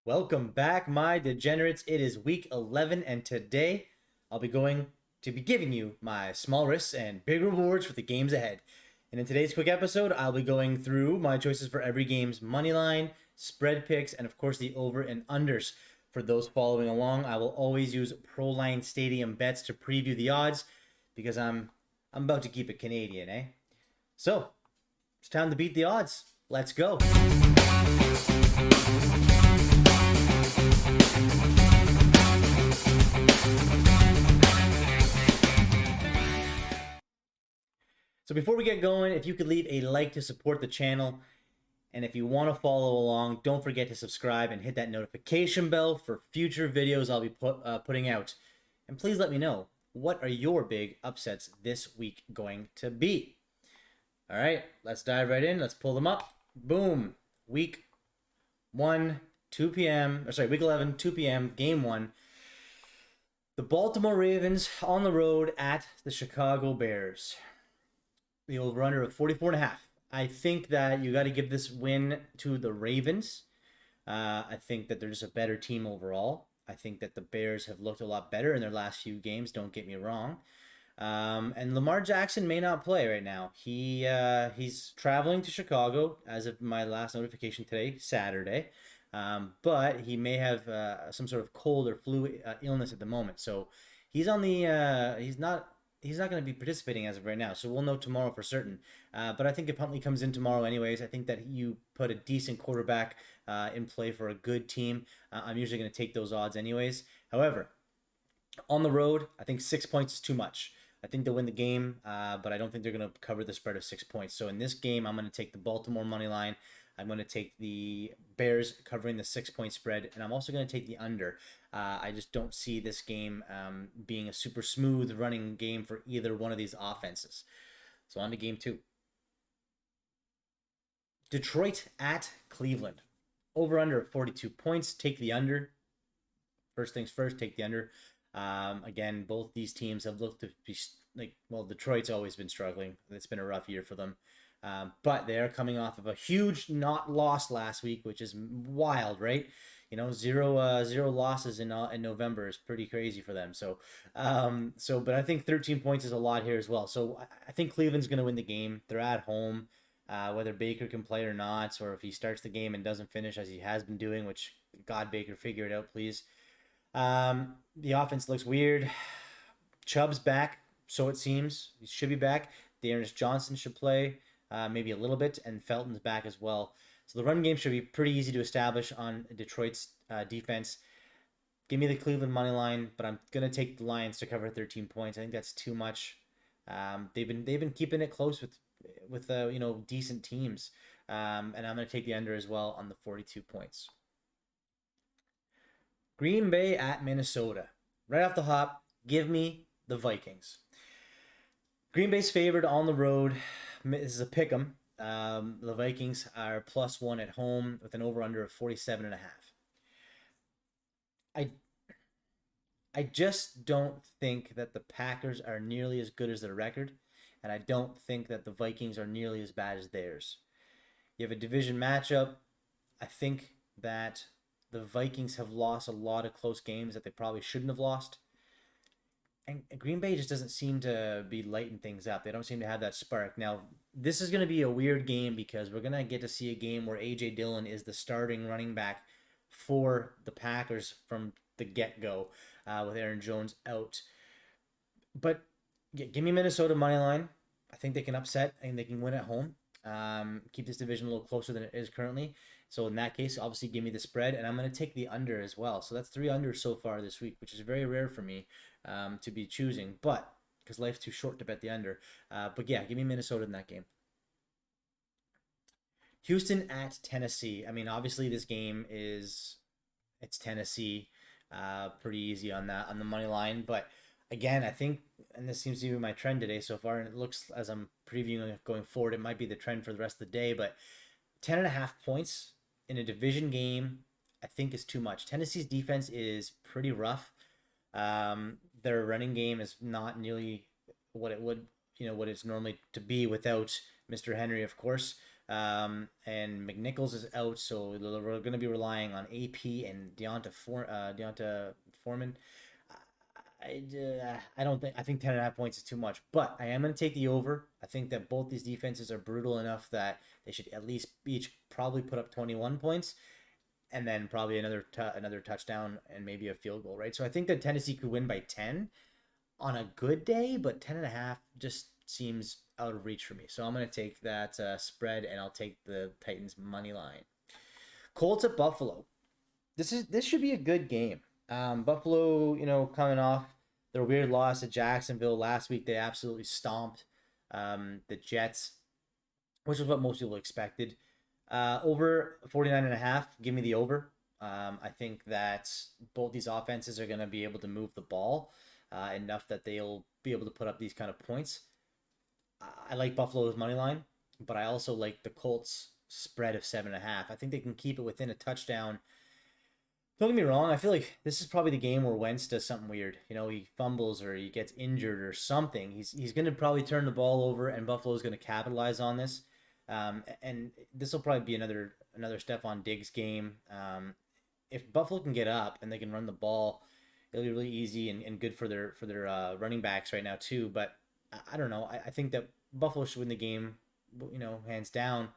Welcome back, my degenerates. It is week 11, and today I'll be going to be giving you my small risks and big rewards for the games ahead. And in today's quick episode, I'll be going through my choices for every game's money line, spread picks, and of course the over and unders. For those following along, I will always use Proline Stadium bets to preview the odds because I'm about to keep it Canadian, eh? So it's time to beat the odds. Let's go. So before we get going, if you could leave a like to support the channel, and if you want to follow along, don't forget to subscribe and hit that notification bell for future videos I'll be putting out. And please let me know, what are your big upsets this week going to be? All right, let's dive right in. Let's pull them up. Boom. Week 1, 2 p.m. Or sorry, week 11, 2 p.m., game 1. The Baltimore Ravens on the road at the Chicago Bears. The over-under of 44.5. I think that you got to give this win to the Ravens. I think that they're just a better team overall. I think that the Bears have looked a lot better in their last few games. Don't get me wrong. And Lamar Jackson may not play right now. He's traveling to Chicago as of my last notification today, Saturday. But he may have some sort of cold or flu illness at the moment. So he's on the he's not going to be participating as of right now, so we'll know tomorrow for certain. But I think if Huntley comes in tomorrow anyways, I think that you put a decent quarterback in play for a good team. I'm usually going to take those odds anyways. However, on the road, I think 6 points is too much. I think they'll win the game, but I don't think they're going to cover the spread of 6 points. So in this game, I'm going to take the Baltimore money line. I'm going to take the Bears covering the 6-point spread, and I'm also going to take the under. I just don't see this game being a super smooth running game for either one of these offenses. So on to game 2. Detroit at Cleveland. Over-under of 42 points. Take the under. First things first, take the under. Again, both these teams have looked to be Detroit's always been struggling. It's been a rough year for them. But they are coming off of a huge not loss last week, which is wild, right? You know, zero losses in November is pretty crazy for them. But I think 13 points is a lot here as well. So I think Cleveland's going to win the game. They're at home, whether Baker can play or not, or if he starts the game and doesn't finish as he has been doing, which God, Baker, figure it out, please. The offense looks weird. Chubb's back, so it seems. He should be back. Dearness Johnson should play. Maybe a little bit, and Felton's back as well. So the run game should be pretty easy to establish on Detroit's defense. Give me the Cleveland money line, but I'm gonna take the Lions to cover 13 points. I think that's too much. They've been keeping it close with decent teams, and I'm gonna take the under as well on the 42 points. Green Bay at Minnesota. Right off the hop, give me the Vikings. Green Bay's favored on the road. This is a pick 'em. The Vikings are +1 at home with an over-under of 47.5. I just don't think that the Packers are nearly as good as their record, and I don't think that the Vikings are nearly as bad as theirs. You have a division matchup. I think that the Vikings have lost a lot of close games that they probably shouldn't have lost. And Green Bay just doesn't seem to be lighting things up. They don't seem to have that spark. Now, this is going to be a weird game because we're going to get to see a game where A.J. Dillon is the starting running back for the Packers from the get-go with Aaron Jones out. But give me Minnesota money line. I think they can upset and they can win at home. Keep this division a little closer than it is currently. So in that case, obviously give me the spread, and I'm going to take the under as well. So that's 3 unders so far this week, which is very rare for me to be choosing, but because life's too short to bet the under. But yeah, give me Minnesota in that game. Houston at Tennessee. I mean, obviously this game it's Tennessee, pretty easy on the money line. But again, I think, and this seems to be my trend today so far, and it looks as I'm previewing it going forward, it might be the trend for the rest of the day. But 10.5 points in a division game, I think is too much. Tennessee's defense is pretty rough. Their running game is not nearly what it would, what it's normally to be without Mr. Henry, of course. And McNichols is out, so we're going to be relying on AP and Deonta Foreman. I don't think I think 10.5 points is too much, but I am going to take the over. I think that both these defenses are brutal enough that they should at least each probably put up 21 points, and then probably another touchdown and maybe a field goal, right? So I think that Tennessee could win by 10 on a good day, but 10.5 just seems out of reach for me. So I'm going to take that spread, and I'll take the Titans money line. Colts at Buffalo. This should be a good game. Buffalo, coming off their weird loss to Jacksonville last week, they absolutely stomped the Jets, which is what most people expected. Over 49.5, give me the over. I think that both these offenses are going to be able to move the ball enough that they'll be able to put up these kind of points. I like Buffalo's money line, but I also like the Colts spread of 7.5. I think they can keep it within a touchdown. Don't get me wrong. I feel like this is probably the game where Wentz does something weird. He fumbles or he gets injured or something. He's going to probably turn the ball over, and Buffalo's going to capitalize on this. And this will probably be another Stephon Diggs game. If Buffalo can get up and they can run the ball, it'll be really easy and good for their running backs right now too. But I don't know. I think that Buffalo should win the game, hands down.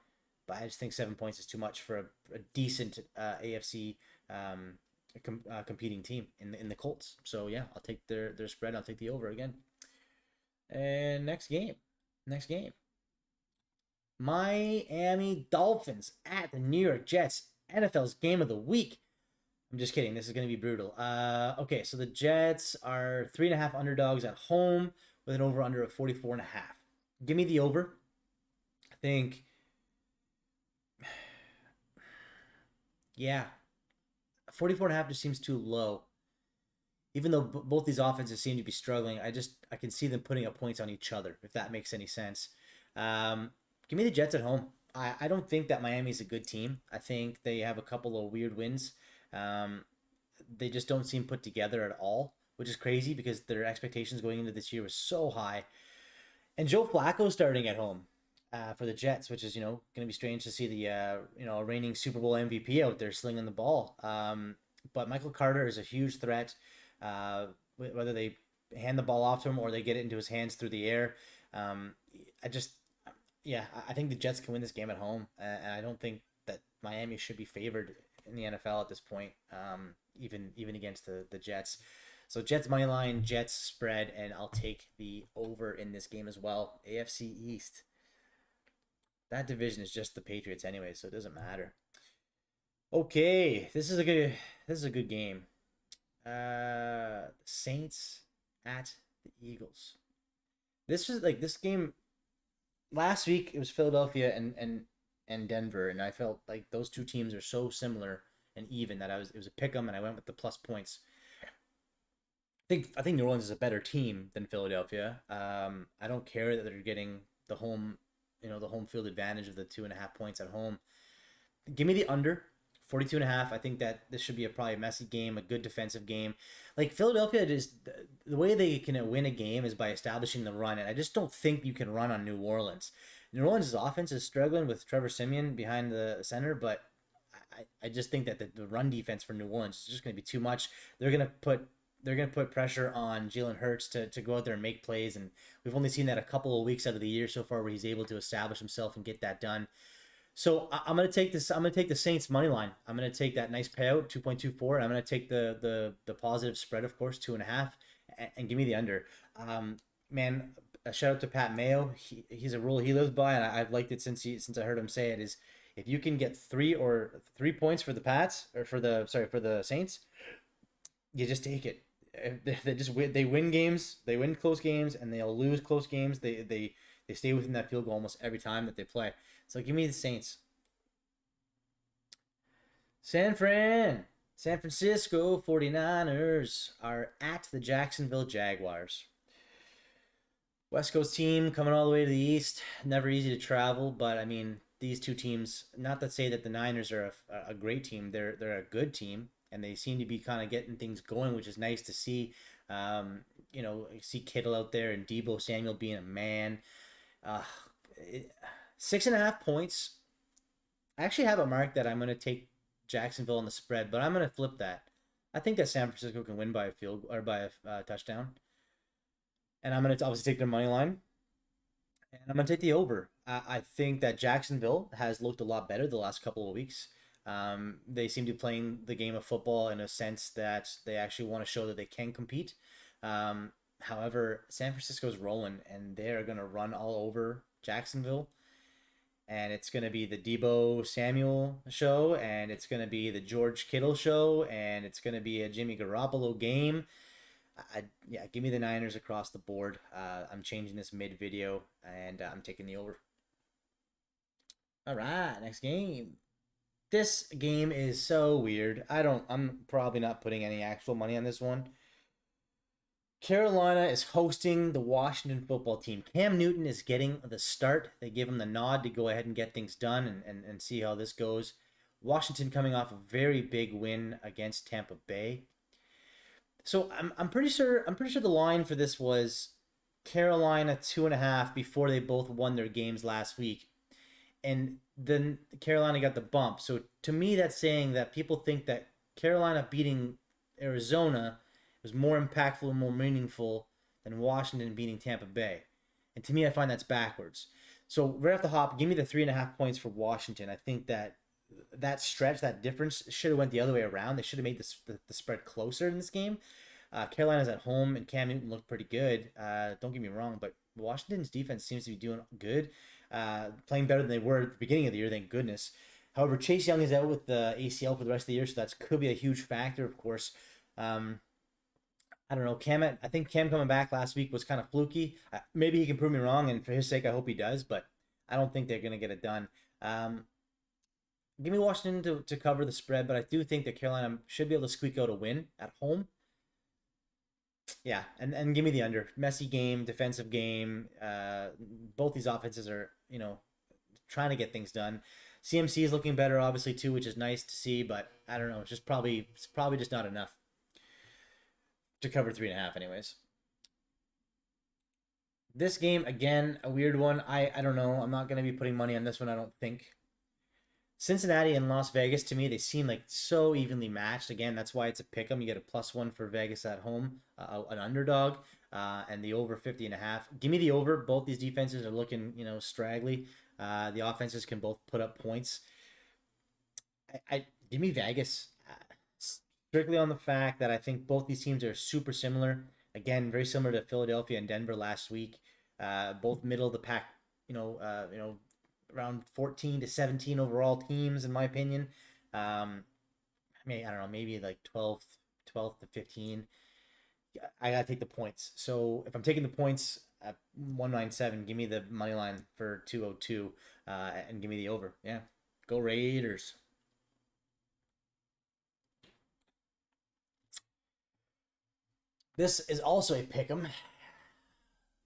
But I just think 7 points is too much for a decent AFC competing team in the Colts. So yeah, I'll take their spread. I'll take the over again. And next game. Miami Dolphins at the New York Jets. NFL's game of the week. I'm just kidding. This is going to be brutal. Okay, so the Jets are 3.5 underdogs at home with an over-under of 44.5. Give me the over. I think, yeah, 44.5 just seems too low. Even though both these offenses seem to be struggling, I can see them putting up points on each other, if that makes any sense. Give me the Jets at home. I don't think that Miami's a good team. I think they have a couple of weird wins. They just don't seem put together at all, which is crazy because their expectations going into this year was so high. And Joe Flacco starting at home for the Jets, which is going to be strange to see the reigning Super Bowl MVP out there slinging the ball. But Michael Carter is a huge threat. Whether they hand the ball off to him or they get it into his hands through the air, I think the Jets can win this game at home, and I don't think that Miami should be favored in the NFL at this point, even against the Jets. So Jets money line, Jets spread, and I'll take the over in this game as well. AFC East. That division is just the Patriots anyway, so it doesn't matter. Okay, this is a good game. Saints at the Eagles. This game last week. It was Philadelphia and Denver, and I felt like those two teams are so similar and even that it was a pick 'em, and I went with the plus points. I think New Orleans is a better team than Philadelphia. I don't care that they're getting the home field advantage of the 2.5 points at home. Give me the under 42.5. I think that this should be probably a messy game, a good defensive game. Like Philadelphia, the way they can win a game is by establishing the run, and I just don't think you can run on New Orleans. New Orleans' offense is struggling with Trevor Siemian behind the center, but I just think that the run defense for New Orleans is just going to be too much. They're going to put pressure on Jalen Hurts to go out there and make plays, and we've only seen that a couple of weeks out of the year so far where he's able to establish himself and get that done. So I'm gonna take this. I'm gonna take the Saints money line. I'm gonna take that nice payout, 2.24, and I'm gonna take the positive spread, of course, 2.5, and give me the under. Man, a shout out to Pat Mayo. He's a rule he lives by, and I've liked it since I heard him say it. Is if you can get 3 points for the Pats or for the Saints, you just take it. They win games, they win close games, and they'll lose close games. They stay within that field goal almost every time that they play. So give me the Saints. San Francisco 49ers are at the Jacksonville Jaguars. West Coast team coming all the way to the East. Never easy to travel, but I mean, these two teams, not to say that the Niners are a great team, they're a good team, and they seem to be kind of getting things going, which is nice to see. See Kittle out there and Deebo Samuel being a man. 6.5 points I actually have it marked that I'm going to take Jacksonville on the spread, but I'm going to flip that. I think that San Francisco can win by a field or by a touchdown, and I'm going to obviously take their money line, and I'm going to take the over. I think that Jacksonville has looked a lot better the last couple of weeks. They seem to be playing the game of football in a sense that they actually want to show that they can compete. However, San Francisco's rolling, and they're going to run all over Jacksonville. And it's going to be the Debo Samuel show, and it's going to be the George Kittle show, and it's going to be a Jimmy Garoppolo game. Yeah, give me the Niners across the board. I'm changing this mid video, and I'm taking the over. All right, next game. This game is so weird. I'm probably not putting any actual money on this one. Carolina is hosting the Washington football team. Cam Newton is getting the start. They give him the nod to go ahead and get things done and see how this goes. Washington coming off a very big win against Tampa Bay. So I'm pretty sure the line for this was Carolina 2.5 before they both won their games last week. And then Carolina got the bump. So to me, that's saying that people think that Carolina beating Arizona was more impactful and more meaningful than Washington beating Tampa Bay. And to me, I find that's backwards. So right off the hop, give me the 3.5 points for Washington. I think that stretch, that difference, should have went the other way around. They should have made the spread closer in this game. Carolina's at home, and Cam Newton looked pretty good. Don't get me wrong, but Washington's defense seems to be doing good, playing better than they were at the beginning of the year, thank goodness. However, Chase Young is out with the ACL for the rest of the year, so that could be a huge factor, of course. I don't know. I think Cam coming back last week was kind of fluky. Maybe he can prove me wrong, and for his sake, I hope he does. But I don't think they're going to get it done. Give me Washington to cover the spread, but I do think that Carolina should be able to squeak out a win at home. Yeah, and give me the under. Messy game, defensive game. Both these offenses are trying to get things done. CMC is looking better, obviously too, which is nice to see. But I don't know. It's probably just not enough to cover 3.5 anyways. This game, again, a weird one. I don't know. I'm not going to be putting money on this one, I don't think. Cincinnati and Las Vegas, to me, they seem like so evenly matched. Again, that's why it's a pick 'em. You get a +1 for Vegas at home, an underdog, and the over 50.5. Give me the over. Both these defenses are looking, straggly. The offenses can both put up points. I give me Vegas. Strictly on the fact that I think both these teams are super similar. Again, very similar to Philadelphia and Denver last week. Both middle of the pack, around 14 to 17 overall teams, in my opinion. I don't know, maybe like 12 to 15. I got to take the points. So if I'm taking the points at 197, give me the money line for 202 and give me the over. Yeah, go Raiders. This is also a pick 'em,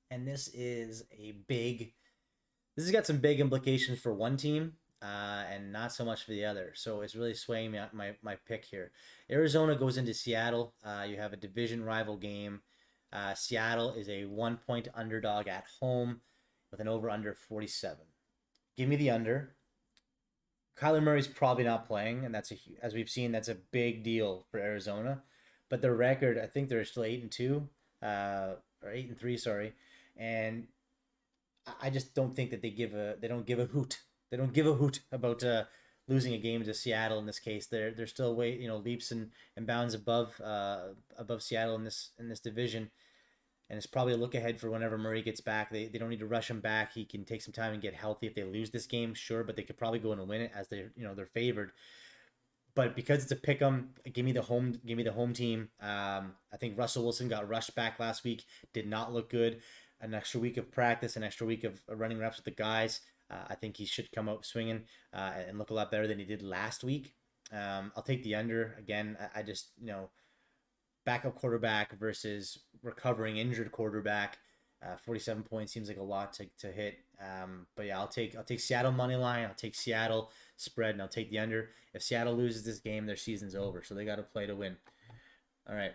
and this has got some big implications for one team, and not so much for the other. So it's really swaying my pick here. Arizona goes into Seattle. You have a division rival game. Seattle is a 1-point underdog at home with an over/under 47. Give me the under. Kyler Murray's probably not playing, and as we've seen, that's a big deal for Arizona. But their record, I think they're still 8-2, or 8-3, sorry, and I just don't think that they don't give a hoot. They don't give a hoot about losing a game to Seattle in this case. They're still leaps and bounds above Seattle in this division, and it's probably a look ahead for whenever Murray gets back. They don't need to rush him back. He can take some time and get healthy. If they lose this game, sure, but they could probably go in and win it as they're favored. But because it's a pick 'em, give me the home team. I think Russell Wilson got rushed back last week, did not look good. An extra week of practice, an extra week of running reps with the guys. I think he should come out swinging and look a lot better than he did last week. I'll take the under again. I just backup quarterback versus recovering injured quarterback. 47 points seems like a lot to hit. But yeah, I'll take Seattle money line. I'll take Seattle spread, and I'll take the under. If Seattle loses this game, their season's over. So they got to play to win. All right.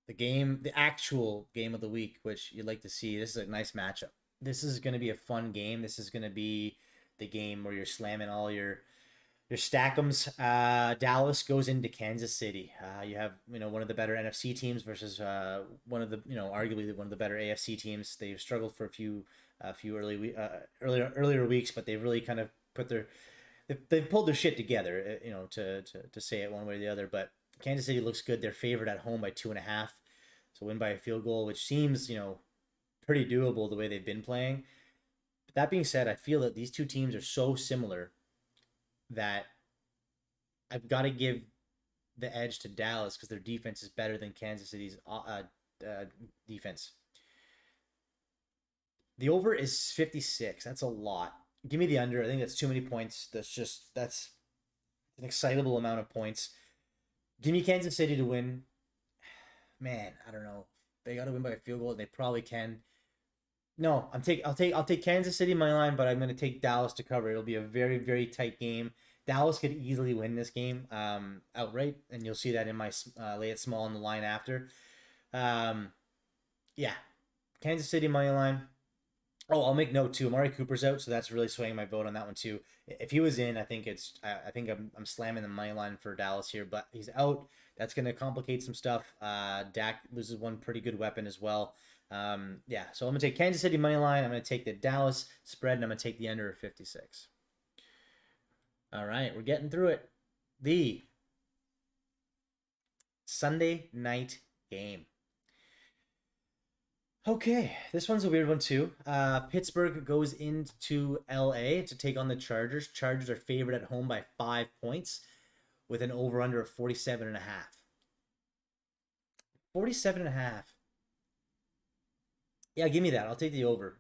The actual game of the week, which you'd like to see. This is a nice matchup. This is going to be a fun game. This is going to be the game where you're slamming all your stackums. Dallas goes into Kansas City. You have one of the better NFC teams versus one of the arguably one of the better AFC teams. They've struggled for a few earlier weeks, but they've really kind of they've pulled their shit together. To say it one way or the other. But Kansas City looks good. They're favored at home by 2.5, so win by a field goal, which seems pretty doable the way they've been playing. But that being said, I feel that these two teams are so similar that I've got to give the edge to Dallas because their defense is better than Kansas City's defense. The over is 56. That's a lot. Give me the under. I think that's too many points. That's an excitable amount of points. Give me Kansas City to win. Man, I don't know. They got to win by a field goal. They probably can. No, I'll take Kansas City money line, but I'm going to take Dallas to cover. It'll be a very, very tight game. Dallas could easily win this game outright, and you'll see that in my lay it small on the line after. Yeah, Kansas City money line. Oh, I'll make note too. Amari Cooper's out, so that's really swaying my vote on that one too. If he was in, I think I'm slamming the money line for Dallas here, but he's out. That's going to complicate some stuff. Dak loses one pretty good weapon as well. So I'm going to take Kansas City money line. I'm going to take the Dallas spread, and I'm going to take the under of 56. All right, we're getting through it. The Sunday night game. Okay, this one's a weird one too. Pittsburgh goes into LA to take on the Chargers. Chargers are favored at home by 5 points with an over-under of 47.5. 47.5. Yeah, give me that. I'll take the over.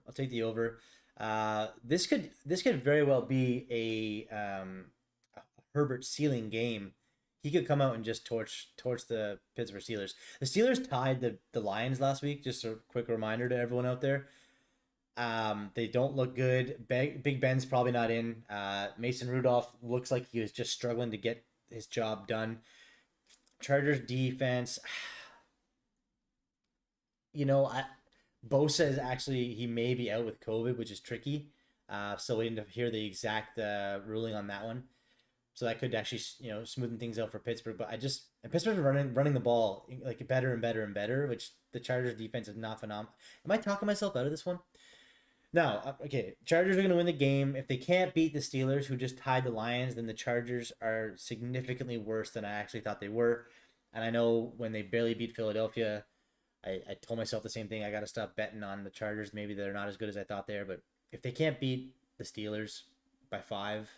This could very well be a Herbert ceiling game. He could come out and just torch the Pittsburgh Steelers. The Steelers tied the Lions last week. Just a quick reminder to everyone out there. They don't look good. Big Ben's probably not in. Mason Rudolph looks like he was just struggling to get his job done. Chargers defense. Bosa is actually, he may be out with COVID, which is tricky. So we didn't hear the exact ruling on that one. So that could actually, smoothen things out for Pittsburgh. But Pittsburgh's running the ball like better and better and better, which the Chargers defense is not phenomenal. Am I talking myself out of this one? No. Okay. Chargers are going to win the game. If they can't beat the Steelers, who just tied the Lions, then the Chargers are significantly worse than I actually thought they were. And I know when they barely beat Philadelphia, I told myself the same thing. I got to stop betting on the Chargers. Maybe they're not as good as I thought they are. But if they can't beat the Steelers by 5,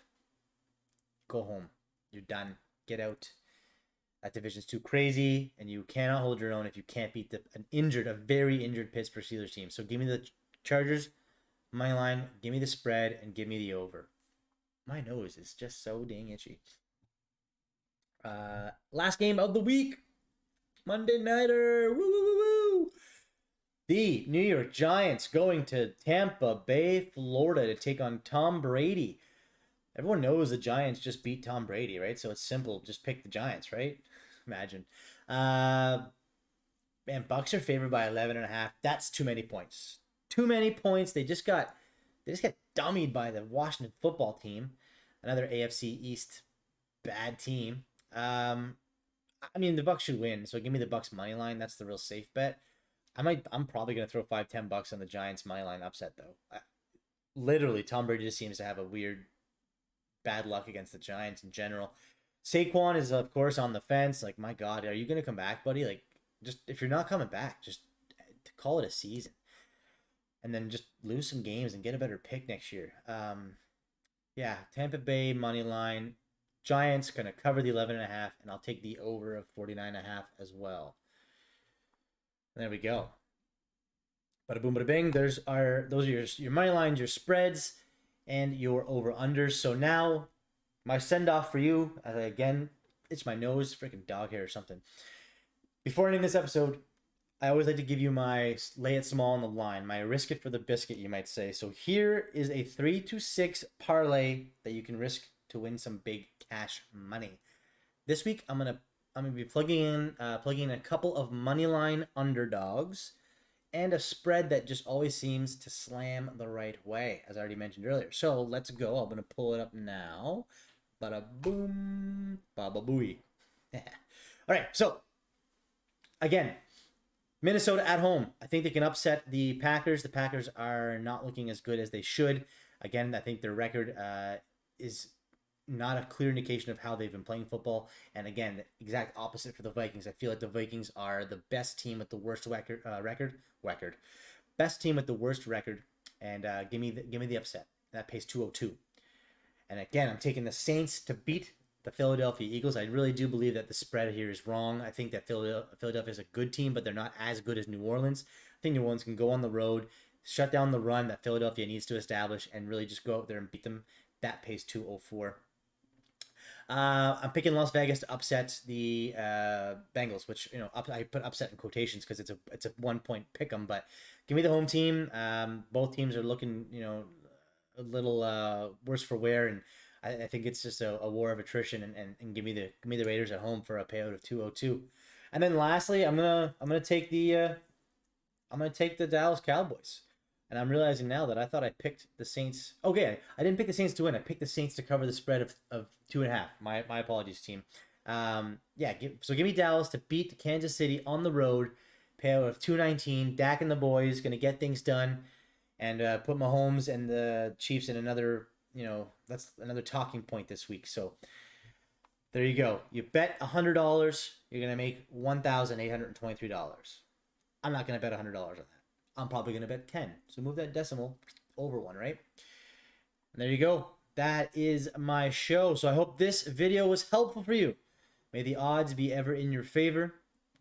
go home. You're done. Get out. That division's too crazy, and you cannot hold your own if you can't beat a very injured Pittsburgh Steelers team. So give me the Chargers, money line, give me the spread, and give me the over. My nose is just so dang itchy. Last game of the week. Monday Nighter. Woo, woo, woo, woo. The New York Giants going to Tampa Bay, Florida to take on Tom Brady. Everyone knows the Giants just beat Tom Brady, right? So it's simple. Just pick the Giants, right? Imagine. Man, Bucks are favored by 11.5. That's too many points. Too many points. They just got dummied by the Washington football team. Another AFC East bad team. The Bucks should win, so give me the Bucks money line. That's the real safe bet. I'm probably gonna throw $5-10 on the Giants money line upset though. Literally, Tom Brady just seems to have a weird bad luck against the Giants in general. Saquon is of course on the fence. Like, my God, are you gonna come back, buddy? Like, just if you're not coming back, just call it a season, and then just lose some games and get a better pick next year. Tampa Bay money line. Giants going to cover the 11.5, and I'll take the over of 49.5 as well. There we go. Bada boom, bada bing. Those are your money lines, your spreads, and your over-unders. So now, my send-off for you, again, it's my nose, freaking dog hair or something. Before ending this episode, I always like to give you my lay it small on the line, my risk it for the biscuit, you might say. So here is a 3-6 parlay that you can risk to win some big cash money. This week I'm gonna be plugging in a couple of money line underdogs and a spread that just always seems to slam the right way, as I already mentioned earlier. So let's go. I'm going to pull it up now. Bada boom, baba booey. All right, so again, Minnesota at home. I think they can upset the Packers. The Packers are not looking as good as they should. Again, I think their record is not a clear indication of how they've been playing football. And again, the exact opposite for the Vikings. I feel like the Vikings are the best team with the worst record. Best team with the worst record. And give me the upset. That pays 202. And again, I'm taking the Saints to beat the Philadelphia Eagles. I really do believe that the spread here is wrong. I think that Philadelphia is a good team, but they're not as good as New Orleans. I think New Orleans can go on the road, shut down the run that Philadelphia needs to establish, and really just go out there and beat them. That pays 204. I'm picking Las Vegas to upset the Bengals, which I put upset in quotations because it's a 1 point pick 'em. But give me the home team. Both teams are looking a little worse for wear, and I think it's just a war of attrition. And give me the Raiders at home for a payout of 202. And then lastly, I'm gonna take the Dallas Cowboys. And I'm realizing now that I thought I picked the Saints. Okay, I didn't pick the Saints to win. I picked the Saints to cover the spread of 2.5. My apologies, team. So give me Dallas to beat Kansas City on the road. Payout of 219. Dak and the boys going to get things done, and put Mahomes and the Chiefs in another. That's another talking point this week. So there you go. You bet $100, you're going to make $1,823. I'm not going to bet $100 on that. I'm probably going to bet 10. So move that decimal over one, right? And there you go. That is my show. So I hope this video was helpful for you. May the odds be ever in your favor.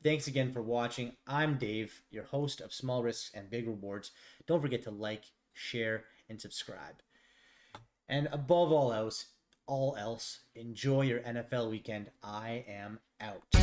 Thanks again for watching. I'm Dave, your host of Small Risks and Big Rewards. Don't forget to like, share, and subscribe. And above all else, enjoy your NFL weekend. I am out.